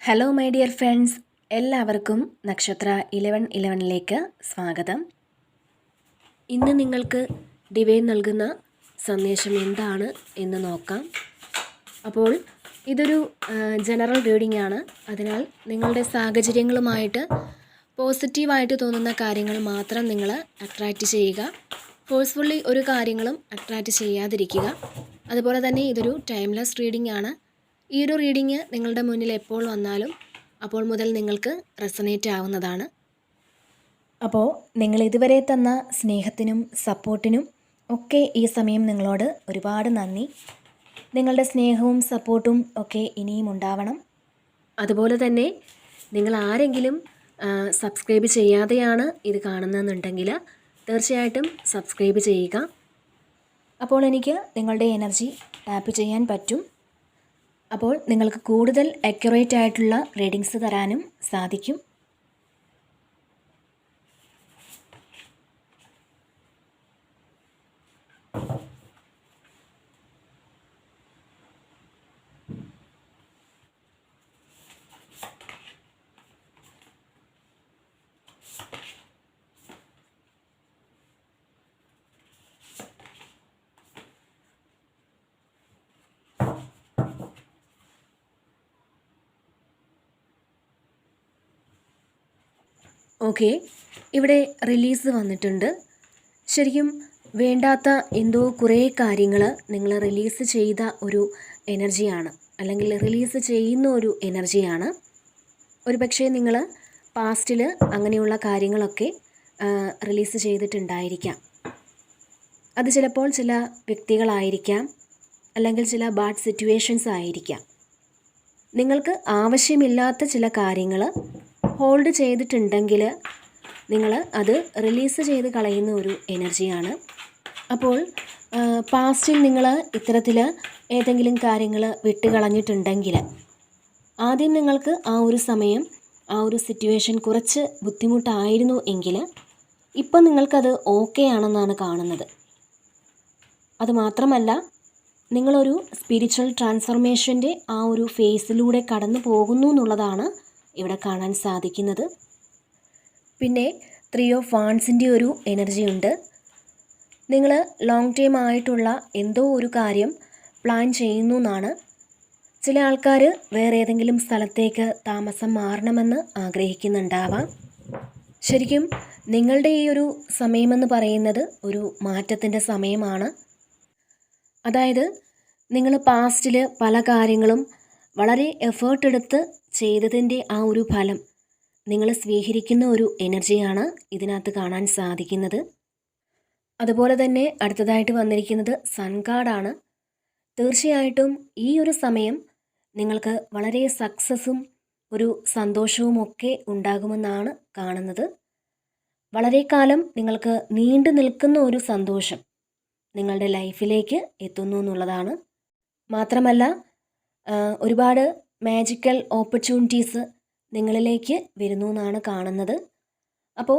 Hello my dear friends, എല്ലാവർക്കും നക്ഷത്ര 1111ലേക്ക് സ്വാഗതം. ഇന്ന് നിങ്ങൾക്ക് ഡിവൈൻ നൽകുന്ന സന്ദേശം എന്താണ് എന്ന് നോക്കാം. അപ്പോൾ ഇതൊരു ജനറൽ റീഡിംഗ് ആണ്. അതിനാൽ നിങ്ങളുടെ സാഹചര്യങ്ങളുമായിട്ട് പോസിറ്റീവായിട്ട് തോന്നുന്ന കാര്യങ്ങൾ മാത്രം നിങ്ങൾ അട്രാക്റ്റ് ചെയ്യുക. ഫോഴ്സ്ഫുള്ളി ഒരു കാര്യങ്ങളും അട്രാക്റ്റ് ചെയ്യാതിരിക്കുക. അതുപോലെ തന്നെ ഇതൊരു ടൈംലെസ് റീഡിംഗ് ആണ്. ഈ ഒരു റീഡിങ് നിങ്ങളുടെ മുന്നിൽ എപ്പോൾ വന്നാലും അപ്പോൾ മുതൽ നിങ്ങൾക്ക് റെസണേറ്റ് ആവുന്നതാണ്. അപ്പോൾ നിങ്ങൾ ഇതുവരെ തന്ന സ്നേഹത്തിനും സപ്പോർട്ടിനും ഒക്കെ ഈ സമയം നിങ്ങളോട് ഒരുപാട് നന്ദി. നിങ്ങളുടെ സ്നേഹവും സപ്പോർട്ടും ഒക്കെ ഇനിയും ഉണ്ടാവണം. അതുപോലെ തന്നെ നിങ്ങൾ ആരെങ്കിലും സബ്സ്ക്രൈബ് ചെയ്യാതെയാണ് ഇത് കാണുന്നതെന്നുണ്ടെങ്കിൽ തീർച്ചയായിട്ടും സബ്സ്ക്രൈബ് ചെയ്യുക. അപ്പോൾ എനിക്ക് നിങ്ങളുടെ എനർജി ടാപ്പ് ചെയ്യാൻ പറ്റും. അപ്പോൾ നിങ്ങൾക്ക് കൂടുതൽ അക്യുറേറ്റ് ആയിട്ടുള്ള റീഡിങ്സ് തരാനും സാധിക്കും. ഓക്കെ, ഇവിടെ റിലീസ് വന്നിട്ടുണ്ട്. ശരിക്കും വേണ്ടാത്ത എന്തോ കുറേ കാര്യങ്ങൾ നിങ്ങൾ റിലീസ് ചെയ്ത ഒരു എനർജിയാണ്, അല്ലെങ്കിൽ റിലീസ് ചെയ്യുന്ന ഒരു എനർജിയാണ്. ഒരു പക്ഷേ നിങ്ങൾ പാസ്റ്റിൽ അങ്ങനെയുള്ള കാര്യങ്ങളൊക്കെ റിലീസ് ചെയ്തിട്ടുണ്ടായിരിക്കാം. അത് ചിലപ്പോൾ ചില വ്യക്തികളായിരിക്കാം, അല്ലെങ്കിൽ ചില ബാഡ് സിറ്റുവേഷൻസ് ആയിരിക്കാം. നിങ്ങൾക്ക് ആവശ്യമില്ലാത്ത ചില കാര്യങ്ങൾ ഹോൾഡ് ചെയ്തിട്ടുണ്ടെങ്കിൽ നിങ്ങൾ അത് റിലീസ് ചെയ്ത് കളയുന്ന ഒരു എനർജിയാണ്. അപ്പോൾ പാസ്റ്റിൽ നിങ്ങൾ ഇത്തരത്തിൽ ഏതെങ്കിലും കാര്യങ്ങൾ വിട്ടുകളഞ്ഞിട്ടുണ്ടെങ്കിൽ ആദ്യം നിങ്ങൾക്ക് ആ ഒരു സമയം ആ ഒരു സിറ്റുവേഷൻ കുറച്ച് ബുദ്ധിമുട്ടായിരുന്നു എങ്കിൽ ഇപ്പം നിങ്ങൾക്കത് ഓക്കെ ആണെന്നാണ് കാണുന്നത്. അതുമാത്രമല്ല, നിങ്ങളൊരു സ്പിരിച്വൽ ട്രാൻസ്ഫർമേഷൻ്റെ ആ ഒരു ഫേസിലൂടെ കടന്നു പോകുന്നു എന്നുള്ളതാണ് ഇവിടെ കാണാൻ സാധിക്കുന്നത്. പിന്നെ 3 ഓഫ് വാൺസിൻ്റെ ഒരു എനർജി ഉണ്ട്. നിങ്ങൾ ലോങ് ടൈം ആയിട്ടുള്ള എന്തോ ഒരു കാര്യം പ്ലാൻ ചെയ്യുന്നു എന്നാണ്. ചില ആൾക്കാർ വേറെ ഏതെങ്കിലും സ്ഥലത്തേക്ക് താമസം മാറണമെന്ന് ആഗ്രഹിക്കുന്നുണ്ടാവാം. ശരിക്കും നിങ്ങളുടെ ഈ ഒരു സമയമെന്ന് പറയുന്നത് ഒരു മാറ്റത്തിൻ്റെ സമയമാണ്. അതായത് നിങ്ങൾ പാസ്റ്റിൽ പല കാര്യങ്ങളും വളരെ എഫേർട്ട് എടുത്ത് ചെയ്തതിൻ്റെ ആ ഒരു ഫലം നിങ്ങൾ സ്വീകരിക്കുന്ന ഒരു എനർജിയാണ് ഇതിനകത്ത് കാണാൻ സാധിക്കുന്നത്. അതുപോലെ തന്നെ അടുത്തതായിട്ട് വന്നിരിക്കുന്നത് സൺ കാർഡാണ്. തീർച്ചയായിട്ടും ഈ ഒരു സമയം നിങ്ങൾക്ക് വളരെ സക്സസ്സും ഒരു സന്തോഷവും ഒക്കെ ഉണ്ടാകുമെന്നാണ് കാണുന്നത്. വളരെ കാലം നിങ്ങൾക്ക് നീണ്ടു നിൽക്കുന്ന ഒരു സന്തോഷം നിങ്ങളുടെ ലൈഫിലേക്ക് എത്തുന്നു എന്നുള്ളതാണ്. മാത്രമല്ല, ഒരുപാട് മാജിക്കൽ ഓപ്പർച്യൂണിറ്റീസ് നിങ്ങളിലേക്ക് വരുന്നു എന്നാണ് കാണുന്നത്. അപ്പോൾ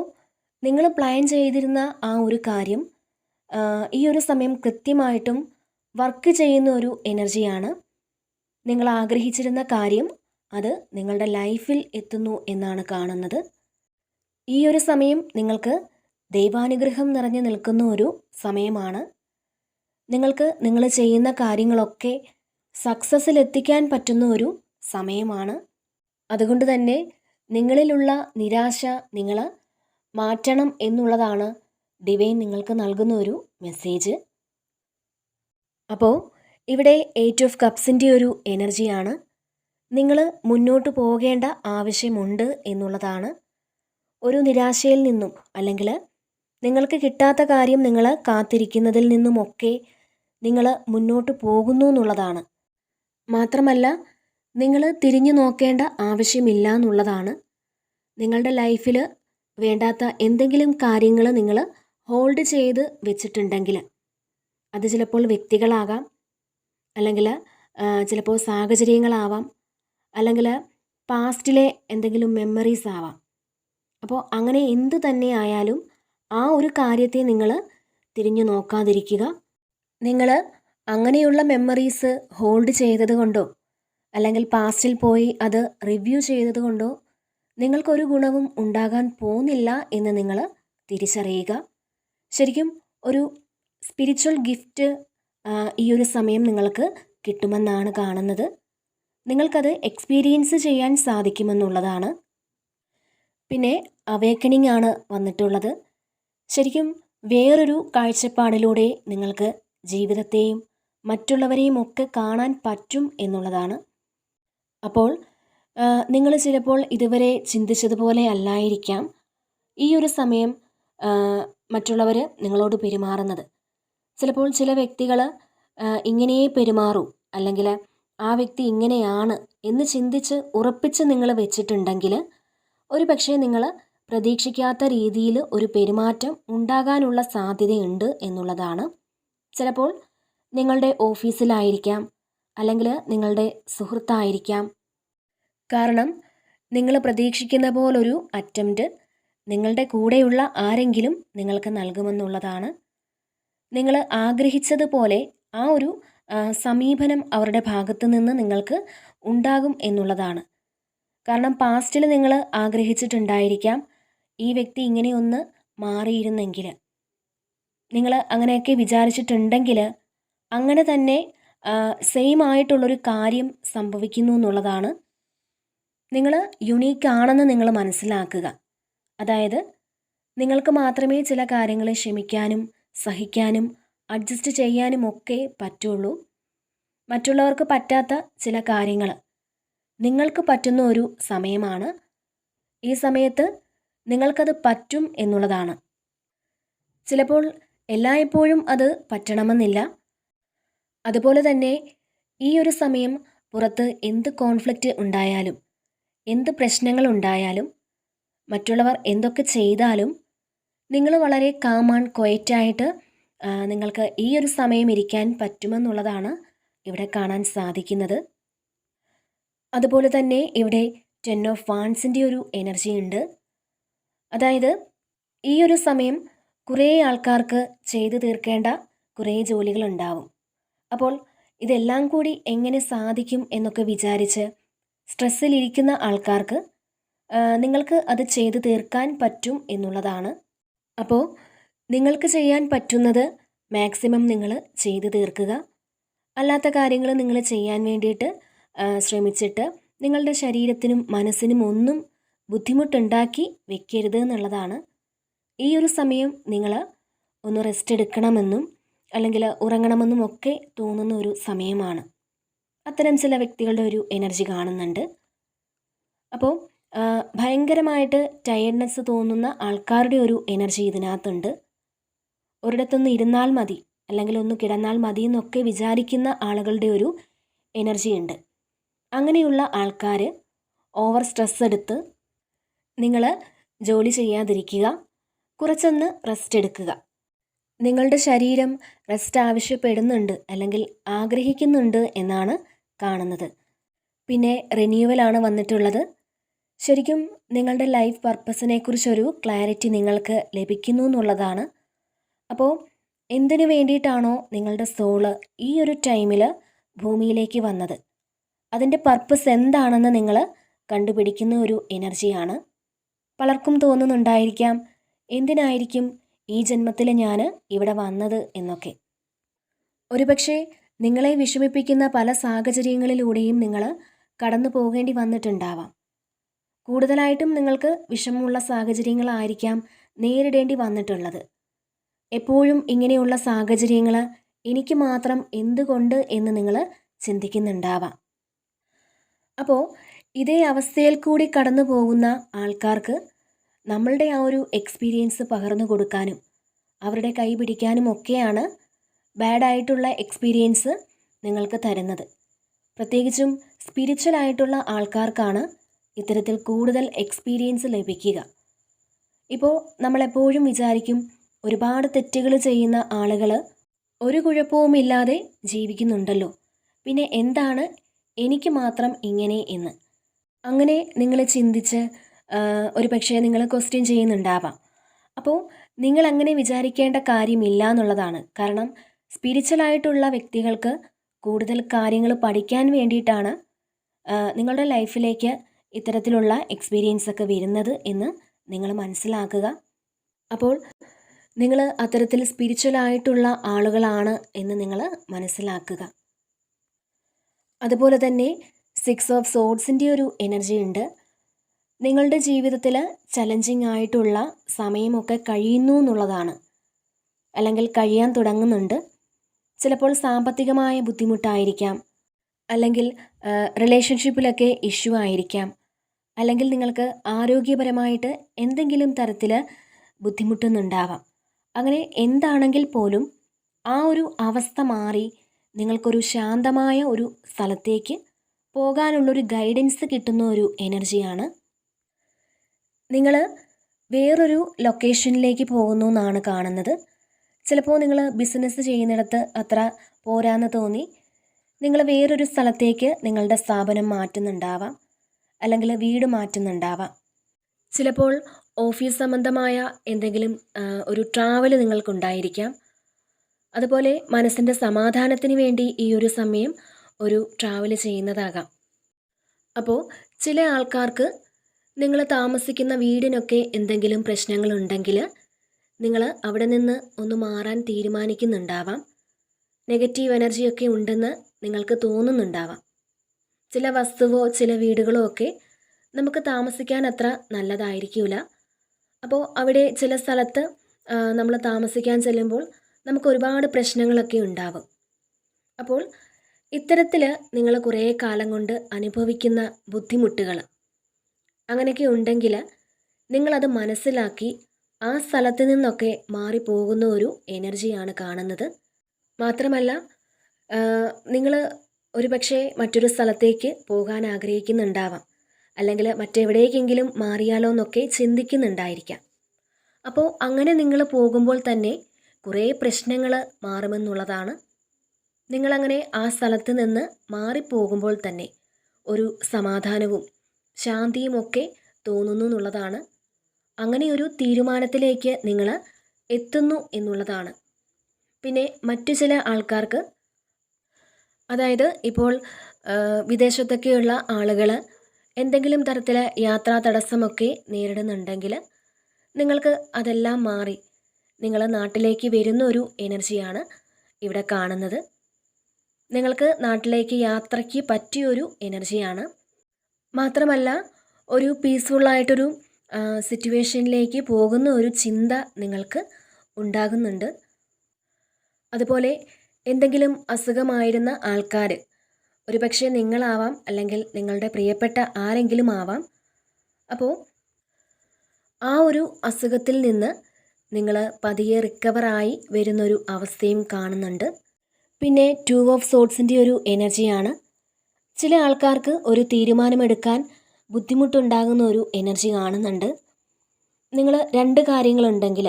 നിങ്ങൾ പ്ലാൻ ചെയ്തിരുന്ന ആ ഒരു കാര്യം ഈ ഒരു സമയം കൃത്യമായിട്ടും വർക്ക് ചെയ്യുന്ന ഒരു എനർജിയാണ്. നിങ്ങൾ ആഗ്രഹിച്ചിരുന്ന കാര്യം അത് നിങ്ങളുടെ ലൈഫിൽ എത്തുന്നു എന്നാണ് കാണുന്നത്. ഈ ഒരു സമയം നിങ്ങൾക്ക് ദൈവാനുഗ്രഹം നിറഞ്ഞു നിൽക്കുന്ന ഒരു സമയമാണ്. നിങ്ങൾക്ക് നിങ്ങൾ ചെയ്യുന്ന കാര്യങ്ങളൊക്കെ സക്സസ്സിലെത്തിക്കാൻ പറ്റുന്ന ഒരു സമയമാണ്. അതുകൊണ്ട് തന്നെ നിങ്ങളിലുള്ള നിരാശ നിങ്ങൾ മാറ്റണം എന്നുള്ളതാണ് ഡിവൈൻ നിങ്ങൾക്ക് നൽകുന്ന ഒരു മെസ്സേജ്. അപ്പോൾ ഇവിടെ 8 ഓഫ് കപ്സിൻ്റെ ഒരു എനർജിയാണ്. നിങ്ങൾ മുന്നോട്ട് പോകേണ്ട ആവശ്യമുണ്ട് എന്നുള്ളതാണ്. ഒരു നിരാശയിൽ നിന്നും, അല്ലെങ്കിൽ നിങ്ങൾക്ക് കിട്ടാത്ത കാര്യം നിങ്ങൾ കാത്തിരിക്കുന്നതിൽ നിന്നുമൊക്കെ നിങ്ങൾ മുന്നോട്ട് പോകുന്നു എന്നുള്ളതാണ്. മാത്രമല്ല, നിങ്ങൾ തിരിഞ്ഞു നോക്കേണ്ട ആവശ്യമില്ല എന്നുള്ളതാണ്. നിങ്ങളുടെ ലൈഫിൽ വേണ്ടാത്ത എന്തെങ്കിലും കാര്യങ്ങൾ നിങ്ങൾ ഹോൾഡ് ചെയ്ത് വെച്ചിട്ടുണ്ടെങ്കിൽ അത് ചിലപ്പോൾ വ്യക്തികളാകാം, അല്ലെങ്കിൽ ചിലപ്പോൾ സാഹചര്യങ്ങളാവാം, അല്ലെങ്കിൽ പാസ്റ്റിലെ എന്തെങ്കിലും മെമ്മറീസ് ആവാം. അപ്പോൾ അങ്ങനെ എന്ത് തന്നെ ആയാലും ആ ഒരു കാര്യത്തെ നിങ്ങൾ തിരിഞ്ഞു നോക്കാതിരിക്കുക. നിങ്ങൾ അങ്ങനെയുള്ള മെമ്മറീസ് ഹോൾഡ് ചെയ്തത് കൊണ്ടോ അല്ലെങ്കിൽ പാസ്റ്റിൽ പോയി അത് റിവ്യൂ ചെയ്തത് കൊണ്ടോ നിങ്ങൾക്കൊരു ഗുണവും ഉണ്ടാകാൻ പോകുന്നില്ല എന്ന് നിങ്ങൾ തിരിച്ചറിയുക. ശരിക്കും ഒരു സ്പിരിച്വൽ ഗിഫ്റ്റ് ഈ ഒരു സമയം നിങ്ങൾക്ക് കിട്ടുമെന്നാണ് കാണുന്നത്. നിങ്ങൾക്കത് എക്സ്പീരിയൻസ് ചെയ്യാൻ സാധിക്കുമെന്നുള്ളതാണ്. പിന്നെ അവേക്കണിംഗ് ആണ് വന്നിട്ടുള്ളത്. ശരിക്കും വേറൊരു കാഴ്ചപ്പാടിലൂടെ നിങ്ങൾക്ക് ജീവിതത്തെയും മറ്റുള്ളവരെയും ഒക്കെ കാണാൻ പറ്റും എന്നുള്ളതാണ്. അപ്പോൾ നിങ്ങൾ ചിലപ്പോൾ ഇതുവരെ ചിന്തിച്ചതുപോലെ അല്ലായിരിക്കാം ഈ ഒരു സമയം മറ്റുള്ളവർ നിങ്ങളോട് പെരുമാറുന്നത്. ചിലപ്പോൾ ചില വ്യക്തികൾ ഇങ്ങനെയേ പെരുമാറൂ, അല്ലെങ്കിൽ ആ വ്യക്തി ഇങ്ങനെയാണ് എന്ന് ചിന്തിച്ച് ഉറപ്പിച്ച് നിങ്ങൾ വെച്ചിട്ടുണ്ടെങ്കിൽ ഒരു പക്ഷേ നിങ്ങൾ പ്രതീക്ഷിക്കാത്ത രീതിയിൽ ഒരു പെരുമാറ്റം ഉണ്ടാകാനുള്ള സാധ്യതയുണ്ട് എന്നുള്ളതാണ്. ചിലപ്പോൾ നിങ്ങളുടെ ഓഫീസിലായിരിക്കാം, അല്ലെങ്കിൽ നിങ്ങളുടെ സുഹൃത്തായിരിക്കാം. കാരണം നിങ്ങൾ പ്രതീക്ഷിക്കുന്ന പോലൊരു അറ്റംപ്റ്റ് നിങ്ങളുടെ കൂടെയുള്ള ആരെങ്കിലും നിങ്ങൾക്ക് നൽകുമെന്നുള്ളതാണ്. നിങ്ങൾ ആഗ്രഹിച്ചതുപോലെ ആ ഒരു സമീപനം അവരുടെ ഭാഗത്തു നിന്ന് നിങ്ങൾക്ക് ഉണ്ടാകും എന്നുള്ളതാണ്. കാരണം പാസ്റ്റിൽ നിങ്ങൾ ആഗ്രഹിച്ചിട്ടുണ്ടായിരിക്കാം ഈ വ്യക്തി ഇങ്ങനെയൊന്ന് മാറിയിരുന്നെങ്കിൽ, നിങ്ങൾ അങ്ങനെയൊക്കെ വിചാരിച്ചിട്ടുണ്ടെങ്കിൽ അങ്ങനെ തന്നെ സെയിം ആയിട്ടുള്ളൊരു കാര്യം സംഭവിക്കുന്നു എന്നുള്ളതാണ്. നിങ്ങൾ യുണീക്കാണെന്ന് നിങ്ങൾ മനസ്സിലാക്കുക. അതായത് നിങ്ങൾക്ക് മാത്രമേ ചില കാര്യങ്ങളെ ക്ഷമിക്കാനും സഹിക്കാനും അഡ്ജസ്റ്റ് ചെയ്യാനും ഒക്കെ പറ്റുള്ളൂ. മറ്റുള്ളവർക്ക് പറ്റാത്ത ചില കാര്യങ്ങൾ നിങ്ങൾക്ക് പറ്റുന്ന ഒരു സമയമാണ്. ഈ സമയത്ത് നിങ്ങൾക്കത് പറ്റും എന്നുള്ളതാണ്. ചിലപ്പോൾ എല്ലായ്പ്പോഴും അത് പറ്റണമെന്നില്ല. അതുപോലെ തന്നെ ഈ ഒരു സമയം പുറത്ത് എന്ത് കോൺഫ്ലിക്റ്റ് ഉണ്ടായാലും, എന്ത് പ്രശ്നങ്ങൾ ഉണ്ടായാലും, മറ്റുള്ളവർ എന്തൊക്കെ ചെയ്താലും നിങ്ങൾ വളരെ കാം ആൻഡ് ക്വയറ്റായിട്ട് നിങ്ങൾക്ക് ഈ ഒരു സമയം ഇരിക്കാൻ പറ്റുമെന്നുള്ളതാണ് ഇവിടെ കാണാൻ സാധിക്കുന്നത്. അതുപോലെ തന്നെ ഇവിടെ 10 ഓഫ് വാൻസിൻ്റെ ഒരു എനർജി ഉണ്ട്. അതായത് ഈ ഒരു സമയം കുറേ ആൾക്കാർക്ക് ചെയ്തു തീർക്കേണ്ട കുറേ ജോലികളുണ്ടാവും. അപ്പോൾ ഇതെല്ലാം കൂടി എങ്ങനെ സാധിക്കും എന്നൊക്കെ വിചാരിച്ച് സ്ട്രെസ്സിലിരിക്കുന്ന ആൾക്കാർക്ക് നിങ്ങൾക്ക് അത് ചെയ്തു തീർക്കാൻ പറ്റും എന്നുള്ളതാണ്. അപ്പോൾ നിങ്ങൾക്ക് ചെയ്യാൻ പറ്റുന്നത് മാക്സിമം നിങ്ങൾ ചെയ്തു തീർക്കുക. അല്ലാത്ത കാര്യങ്ങൾ നിങ്ങൾ ചെയ്യാൻ വേണ്ടിയിട്ട് ശ്രമിച്ചിട്ട് നിങ്ങളുടെ ശരീരത്തിനും മനസ്സിനും ഒന്നും ബുദ്ധിമുട്ടുണ്ടാക്കി വെക്കരുത് എന്നുള്ളതാണ്. ഈ ഒരു സമയം നിങ്ങൾ ഒന്ന് റെസ്റ്റ് എടുക്കണമെന്നും അല്ലെങ്കിൽ ഉറങ്ങണമെന്നും ഒക്കെ തോന്നുന്ന ഒരു സമയമാണ്. അത്തരം ചില വ്യക്തികളുടെ ഒരു എനർജി കാണുന്നുണ്ട്. അപ്പോൾ ഭയങ്കരമായിട്ട് ടയർഡ്നെസ് തോന്നുന്ന ആൾക്കാരുടെ ഒരു എനർജി ഇതിനകത്തുണ്ട്. ഒരിടത്തൊന്ന് ഇരുന്നാൽ മതി, അല്ലെങ്കിൽ ഒന്ന് കിടന്നാൽ മതി എന്നൊക്കെ വിചാരിക്കുന്ന ആളുകളുടെ ഒരു എനർജി ഉണ്ട്. അങ്ങനെയുള്ള ആൾക്കാർ ഓവർ സ്ട്രെസ് എടുത്ത് നിങ്ങൾ ജോലി ചെയ്യാതിരിക്കുക, കുറച്ചൊന്ന് റെസ്റ്റ് എടുക്കുക. നിങ്ങളുടെ ശരീരം റെസ്റ്റ് ആവശ്യപ്പെടുന്നുണ്ട് അല്ലെങ്കിൽ ആഗ്രഹിക്കുന്നുണ്ട് എന്നാണ് കാണുന്നത്. പിന്നെ റിന്യൂവലാണ് വന്നിട്ടുള്ളത്. ശരിക്കും നിങ്ങളുടെ ലൈഫ് പർപ്പസിനെ കുറിച്ചൊരു ക്ലാരിറ്റി നിങ്ങൾക്ക് ലഭിക്കുന്നു എന്നുള്ളതാണ്. അപ്പോൾ എന്തിനു വേണ്ടിയിട്ടാണോ നിങ്ങളുടെ സോള് ഈ ഒരു ടൈമിൽ ഭൂമിയിലേക്ക് വന്നത്, അതിൻ്റെ പർപ്പസ് എന്താണെന്ന് നിങ്ങൾ കണ്ടുപിടിക്കുന്ന ഒരു എനർജിയാണ്. പലർക്കും തോന്നുന്നുണ്ടായിരിക്കാം എന്തിനായിരിക്കും ഈ ജന്മത്തിൽ ഞാൻ ഇവിടെ വന്നത് എന്നൊക്കെ. ഒരുപക്ഷെ നിങ്ങളെ വിഷമിപ്പിക്കുന്ന പല സാഹചര്യങ്ങളിലൂടെയും നിങ്ങൾ കടന്നു പോകേണ്ടി വന്നിട്ടുണ്ടാവാം. കൂടുതലായിട്ടും നിങ്ങൾക്ക് വിഷമമുള്ള സാഹചര്യങ്ങളായിരിക്കാം നേരിടേണ്ടി വന്നിട്ടുള്ളത്. എപ്പോഴും ഇങ്ങനെയുള്ള സാഹചര്യങ്ങൾ എനിക്ക് മാത്രം എന്തുകൊണ്ട് എന്ന് നിങ്ങൾ ചിന്തിക്കുന്നുണ്ടാവാം. അപ്പോൾ ഇതേ അവസ്ഥയിൽ കൂടി കടന്നു പോകുന്ന ആൾക്കാർക്ക് നമ്മളുടെ ആ ഒരു എക്സ്പീരിയൻസ് പകർന്നു കൊടുക്കാനും അവരുടെ കൈ പിടിക്കാനും ഒക്കെയാണ് ബാഡായിട്ടുള്ള എക്സ്പീരിയൻസ് നിങ്ങൾക്ക് തരുന്നത്. പ്രത്യേകിച്ചും സ്പിരിച്വലായിട്ടുള്ള ആൾക്കാർക്കാണ് ഇത്തരത്തിൽ കൂടുതൽ എക്സ്പീരിയൻസ് ലഭിക്കുക. ഇപ്പോൾ നമ്മളെപ്പോഴും വിചാരിക്കും ഒരുപാട് തെറ്റുകൾ ചെയ്യുന്ന ആളുകൾ ഒരു കുഴപ്പവുമില്ലാതെ ജീവിക്കുന്നുണ്ടല്ലോ, പിന്നെ എന്താണ് എനിക്ക് മാത്രം ഇങ്ങനെ എന്ന്. അങ്ങനെ നിങ്ങൾ ചിന്തിച്ച് ഒരു പക്ഷേ നിങ്ങൾ ക്വസ്റ്റ്യൻ ചെയ്യുന്നുണ്ടാവാം. അപ്പോൾ നിങ്ങൾ അങ്ങനെ വിചാരിക്കേണ്ട കാര്യമില്ല എന്നുള്ളതാണ്. കാരണം സ്പിരിച്വലായിട്ടുള്ള വ്യക്തികൾക്ക് കൂടുതൽ കാര്യങ്ങൾ പഠിക്കാൻ വേണ്ടിയിട്ടാണ് നിങ്ങളുടെ ലൈഫിലേക്ക് ഇത്തരത്തിലുള്ള എക്സ്പീരിയൻസ് ഒക്കെ വരുന്നത് എന്ന് നിങ്ങൾ മനസ്സിലാക്കുക. അപ്പോൾ നിങ്ങൾ അത്തരത്തിൽ സ്പിരിച്വലായിട്ടുള്ള ആളുകളാണ് എന്ന് നിങ്ങൾ മനസ്സിലാക്കുക. അതുപോലെ തന്നെ 6 ഓഫ് സോഡ്സിൻ്റെ ഒരു എനർജി ഉണ്ട്. നിങ്ങളുടെ ജീവിതത്തിൽ ചലഞ്ചിങ് ആയിട്ടുള്ള സമയമൊക്കെ കഴിയുന്നു എന്നുള്ളതാണ്, അല്ലെങ്കിൽ കഴിയാൻ തുടങ്ങുന്നുണ്ട്. ചിലപ്പോൾ സാമ്പത്തികമായ ബുദ്ധിമുട്ടായിരിക്കാം, അല്ലെങ്കിൽ റിലേഷൻഷിപ്പിലൊക്കെ ഇഷ്യൂ ആയിരിക്കാം, അല്ലെങ്കിൽ നിങ്ങൾക്ക് ആരോഗ്യപരമായിട്ട് എന്തെങ്കിലും തരത്തിൽ ബുദ്ധിമുട്ടുന്നുണ്ടാവാം. അങ്ങനെ എന്താണെങ്കിൽ പോലും ആ ഒരു അവസ്ഥ മാറി നിങ്ങൾക്കൊരു ശാന്തമായ ഒരു സ്ഥലത്തേക്ക് പോകാനുള്ളൊരു ഗൈഡൻസ് കിട്ടുന്ന ഒരു എനർജിയാണ്. നിങ്ങൾ വേറൊരു ലൊക്കേഷനിലേക്ക് പോകുന്നു എന്നാണ് കാണുന്നത്. ചിലപ്പോൾ നിങ്ങൾ ബിസിനസ് ചെയ്യുന്നിടത്ത് അത്ര പോരാന്ന് തോന്നി നിങ്ങൾ വേറൊരു സ്ഥലത്തേക്ക് നിങ്ങളുടെ സ്ഥാപനം മാറ്റുന്നുണ്ടാവാം, അല്ലെങ്കിൽ വീട് മാറ്റുന്നുണ്ടാവാം. ചിലപ്പോൾ ഓഫീസ് സംബന്ധമായ എന്തെങ്കിലും ഒരു ട്രാവൽ നിങ്ങൾക്കുണ്ടായിരിക്കാം. അതുപോലെ മനസ്സിൻ്റെ സമാധാനത്തിന് വേണ്ടി ഈ ഒരു സമയം ഒരു ട്രാവൽ ചെയ്യുന്നതാകാം. അപ്പോൾ ചില ആൾക്കാർക്ക് നിങ്ങൾ താമസിക്കുന്ന വീടിനൊക്കെ എന്തെങ്കിലും പ്രശ്നങ്ങളുണ്ടെങ്കിൽ നിങ്ങൾ അവിടെ നിന്ന് ഒന്ന് മാറാൻ തീരുമാനിക്കുന്നുണ്ടാവാം. നെഗറ്റീവ് എനർജിയൊക്കെ ഉണ്ടെന്ന് നിങ്ങൾക്ക് തോന്നുന്നുണ്ടാവാം. ചില വസ്തുവോ ചില വീടുകളോ ഒക്കെ നമുക്ക് താമസിക്കാൻ അത്ര നല്ലതായിരിക്കില്ല. അപ്പോൾ അവിടെ ചില സ്ഥലത്ത് നമ്മൾ താമസിക്കാൻ ചെല്ലുമ്പോൾ നമുക്ക് ഒരുപാട് പ്രശ്നങ്ങളൊക്കെ ഉണ്ടാവും. അപ്പോൾ ഇത്തരത്തിൽ നിങ്ങൾ കുറേ കാലം കൊണ്ട് അനുഭവിക്കുന്ന ബുദ്ധിമുട്ടുകൾ അങ്ങനെയൊക്കെ ഉണ്ടെങ്കിൽ നിങ്ങളത് മനസ്സിലാക്കി ആ സ്ഥലത്ത് നിന്നൊക്കെ മാറിപ്പോകുന്ന ഒരു എനർജിയാണ് കാണുന്നത്. മാത്രമല്ല നിങ്ങൾ ഒരുപക്ഷെ മറ്റൊരു സ്ഥലത്തേക്ക് പോകാൻ ആഗ്രഹിക്കുന്നുണ്ടാവാം, അല്ലെങ്കിൽ മറ്റെവിടേക്കെങ്കിലും മാറിയാലോ എന്നൊക്കെ ചിന്തിക്കുന്നുണ്ടായിരിക്കാം. അപ്പോൾ അങ്ങനെ നിങ്ങൾ പോകുമ്പോൾ തന്നെ കുറേ പ്രശ്നങ്ങൾ മാറുമെന്നുള്ളതാണ്. നിങ്ങളങ്ങനെ ആ സ്ഥലത്ത് നിന്ന് മാറിപ്പോകുമ്പോൾ തന്നെ ഒരു സമാധാനവും ശാന്തിയും ഒക്കെ തോന്നുന്നു എന്നുള്ളതാണ്. അങ്ങനെ ഒരു തീരുമാനത്തിലേക്ക് നിങ്ങൾ എത്തുന്നു എന്നുള്ളതാണ്. പിന്നെ മറ്റു ചില ആൾക്കാർക്ക്, അതായത് ഇപ്പോൾ വിദേശത്തൊക്കെയുള്ള ആളുകൾ എന്തെങ്കിലും തരത്തിൽ യാത്രാ തടസ്സമൊക്കെ നേരിടുന്നുണ്ടെങ്കിൽ നിങ്ങൾക്ക് അതെല്ലാം മാറി നിങ്ങൾ നാട്ടിലേക്ക് വരുന്ന ഒരു എനർജിയാണ് ഇവിടെ കാണുന്നത്. നിങ്ങൾക്ക് നാട്ടിലേക്ക് യാത്രയ്ക്ക് പറ്റിയൊരു എനർജിയാണ്. മാത്രമല്ല ഒരു പീസ്ഫുള്ളായിട്ടൊരു സിറ്റുവേഷനിലേക്ക് പോകുന്ന ഒരു ചിന്ത നിങ്ങൾക്ക് ഉണ്ടാകുന്നുണ്ട്. അതുപോലെ എന്തെങ്കിലും അസുഖമായിരുന്ന ആൾക്കാർ, ഒരുപക്ഷെ നിങ്ങളാവാം, അല്ലെങ്കിൽ നിങ്ങളുടെ പ്രിയപ്പെട്ട ആരെങ്കിലും ആവാം. അപ്പോൾ ആ ഒരു അസുഖത്തിൽ നിന്ന് നിങ്ങൾ പതിയെ റിക്കവറായി വരുന്നൊരു അവസ്ഥയും കാണുന്നുണ്ട്. പിന്നെ 2 ഓഫ് സോഡ്സിൻ്റെ ഒരു എനർജിയാണ്. ചില ആൾക്കാർക്ക് ഒരു തീരുമാനമെടുക്കാൻ ബുദ്ധിമുട്ടുണ്ടാകുന്ന ഒരു എനർജി കാണുന്നുണ്ട്. നിങ്ങൾ 2 കാര്യങ്ങളുണ്ടെങ്കിൽ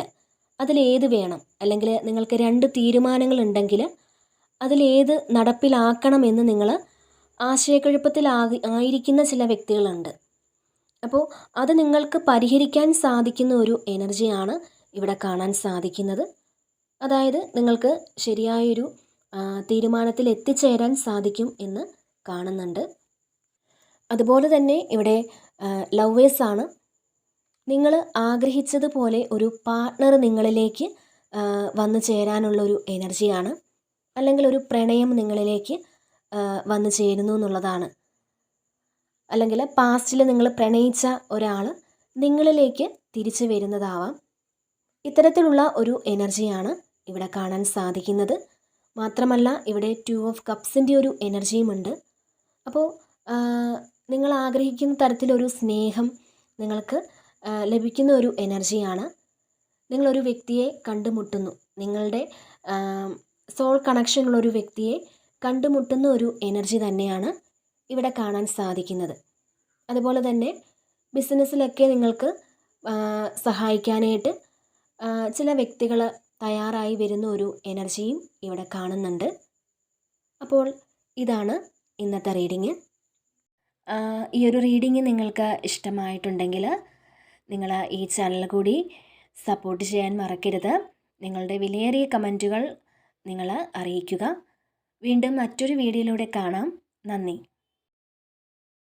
അതിലേത് വേണം, അല്ലെങ്കിൽ നിങ്ങൾക്ക് 2 തീരുമാനങ്ങളുണ്ടെങ്കിൽ അതിലേത് നടപ്പിലാക്കണമെന്ന് നിങ്ങൾ ആശയക്കുഴപ്പത്തിലായിരിക്കുന്ന ചില വ്യക്തികളുണ്ട്. അപ്പോൾ അത് നിങ്ങൾക്ക് പരിഹരിക്കാൻ സാധിക്കുന്ന ഒരു എനർജിയാണ് ഇവിടെ കാണാൻ സാധിക്കുന്നത്. അതായത് നിങ്ങൾക്ക് ശരിയായൊരു തീരുമാനത്തിൽ എത്തിച്ചേരാൻ സാധിക്കും എന്ന് കാണുന്നുണ്ട്. അതുപോലെ തന്നെ ഇവിടെ ലവേഴ്സാണ്. നിങ്ങൾ ആഗ്രഹിച്ചതുപോലെ ഒരു പാർട്ട്ണർ നിങ്ങളിലേക്ക് വന്നു ചേരാനുള്ളൊരു എനർജിയാണ്, അല്ലെങ്കിൽ ഒരു പ്രണയം നിങ്ങളിലേക്ക് വന്നു ചേരുന്നു എന്നുള്ളതാണ്. അല്ലെങ്കിൽ പാസ്റ്റിൽ നിങ്ങൾ പ്രണയിച്ച ഒരാൾ നിങ്ങളിലേക്ക് തിരിച്ചു വരുന്നതാവാം. ഇത്തരത്തിലുള്ള ഒരു എനർജിയാണ് ഇവിടെ കാണാൻ സാധിക്കുന്നത്. മാത്രമല്ല ഇവിടെ 2 ഓഫ് കപ്സിൻ്റെ ഒരു എനർജിയുമുണ്ട്. അപ്പോൾ നിങ്ങൾ ആഗ്രഹിക്കുന്ന തരത്തിലൊരു സ്നേഹം നിങ്ങൾക്ക് ലഭിക്കുന്ന ഒരു എനർജിയാണ്. നിങ്ങളൊരു വ്യക്തിയെ കണ്ടുമുട്ടുന്നു, നിങ്ങളുടെ സോൾ കണക്ഷനുള്ളൊരു വ്യക്തിയെ കണ്ടുമുട്ടുന്ന ഒരു എനർജി തന്നെയാണ് ഇവിടെ കാണാൻ സാധിക്കുന്നത്. അതുപോലെ തന്നെ ബിസിനസ്സിലൊക്കെ നിങ്ങൾക്ക് സഹായിക്കാനായിട്ട് ചില വ്യക്തികൾ തയ്യാറായി വരുന്ന ഒരു എനർജിയും ഇവിടെ കാണുന്നുണ്ട്. അപ്പോൾ ഇതാണ് ഇന്നത്തെ റീഡിങ്. ഈ ഒരു റീഡിങ് നിങ്ങൾക്ക് ഇഷ്ടമായിട്ടുണ്ടെങ്കിൽ നിങ്ങൾ ഈ ചാനൽ കൂടി സപ്പോർട്ട് ചെയ്യാൻ മറക്കരുത്. നിങ്ങളുടെ വിലയേറിയ കമൻറ്റുകൾ നിങ്ങൾ അറിയിക്കുക. വീണ്ടും മറ്റൊരു വീഡിയോയിലൂടെ കാണാം. നന്ദി.